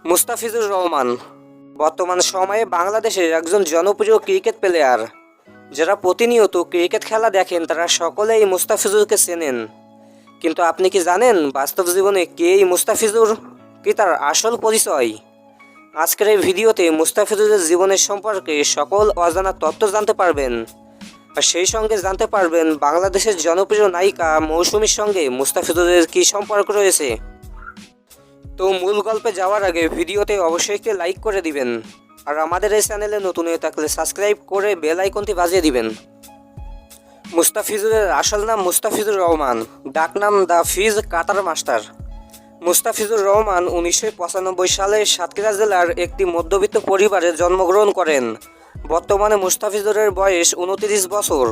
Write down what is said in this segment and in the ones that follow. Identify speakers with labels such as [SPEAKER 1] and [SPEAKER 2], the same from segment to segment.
[SPEAKER 1] মুস্তাফিজুর রহমান বর্তমান সময়ে বাংলাদেশের একজন জনপ্রিয় ক্রিকেট প্লেয়ার। যারা প্রতিনিয়ত ক্রিকেট খেলা দেখেন তারা সকলেই মুস্তাফিজুরকে চেনেন। কিন্তু আপনি কি জানেন বাস্তব জীবনে কে এই মুস্তাফিজুর, কি তার আসল পরিচয়? আজকের এই ভিডিওতে মুস্তাফিজুরের জীবনের সম্পর্কে সকল অজানা তথ্য জানতে পারবেন। আর সেই সঙ্গে জানতে পারবেন বাংলাদেশের জনপ্রিয় নায়িকা মৌসুমীর সঙ্গে মুস্তাফিজুরের কী সম্পর্ক রয়েছে। তো মূল গল্পে যাওয়ার আগে ভিডিওতে অবশ্যই একটি লাইক করে দিবেন, আর আমাদের এই চ্যানেলে নতুন হয়ে থাকলে সাবস্ক্রাইব করে বেল আইকনটি বাজিয়ে দিবেন। মুস্তাফিজুরের আসল নাম মুস্তাফিজুর রহমান, ডাকনাম the Fizz cutter master. Mustafizur Rahman 1995 সালে সাতক্ষীরা জেলার একটি মধ্যবিত্ত পরিবারে জন্মগ্রহণ করেন। বর্তমানে মুস্তাফিজুরের বয়স 29 বছর।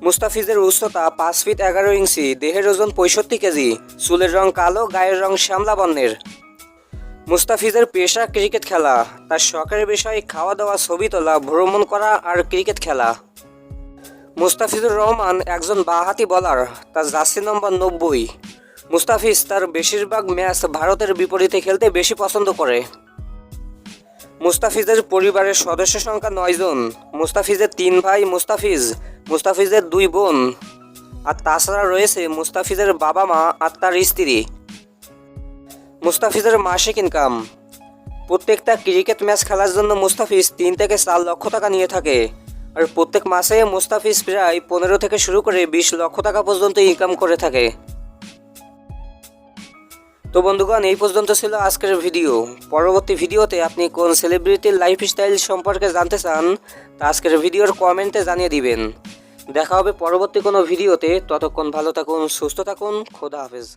[SPEAKER 1] মুস্তাফিজের উচ্চতা 5 ফিট 11 ইঞ্চি, দেহের ওজন 65 কেজি, চুলের রং কালো, গায়ের রং শ্যামলা বর্ণের। মুস্তাফিজের পেশা ক্রিকেট খেলা, তার শখের বিষয় খাওয়া দাওয়া, ছবি তোলা, ভ্রমণ করা আর ক্রিকেট খেলা। মুস্তাফিজুর রহমান একজন বাঁহাতি বোলার, তার জার্সি নম্বর 90। মুস্তাফিজ তার বেশিরভাগ ম্যাচ ভারতের বিপরীতে খেলতে বেশি পছন্দ করে। মুস্তাফিজের পরিবারের সদস্য সংখ্যা 9 জন। মুস্তাফিজের 3 ভাই মুস্তাফিজের 2 বোন, আর তাছাড়া রয়েছে মুস্তাফিজের বাবা মা আর তার স্ত্রী। মুস্তাফিজের মাসিক ইনকাম, প্রত্যেকটা ক্রিকেট ম্যাচ খেলার জন্য মুস্তাফিজ 3 থেকে 4 লক্ষ টাকা নিয়ে থাকে। আর প্রত্যেক মাসে মুস্তাফিজ প্রায় 15 থেকে শুরু করে 20 লক্ষ টাকা পর্যন্ত ইনকাম করে থাকে। তো বন্ধুগণ, এই পর্যন্ত ছিল আজকের ভিডিও। পরবর্তী ভিডিওতে আপনি কোন সেলিব্রিটির লাইফস্টাইল সম্পর্কে জানতে চান তা আজকের ভিডিওর কমেন্টে জানিয়ে দিবেন। দেখা হবে পরবর্তী কোনো ভিডিওতে। ততক্ষণ ভালো থাকুন, সুস্থ থাকুন, খোদা হাফেজ।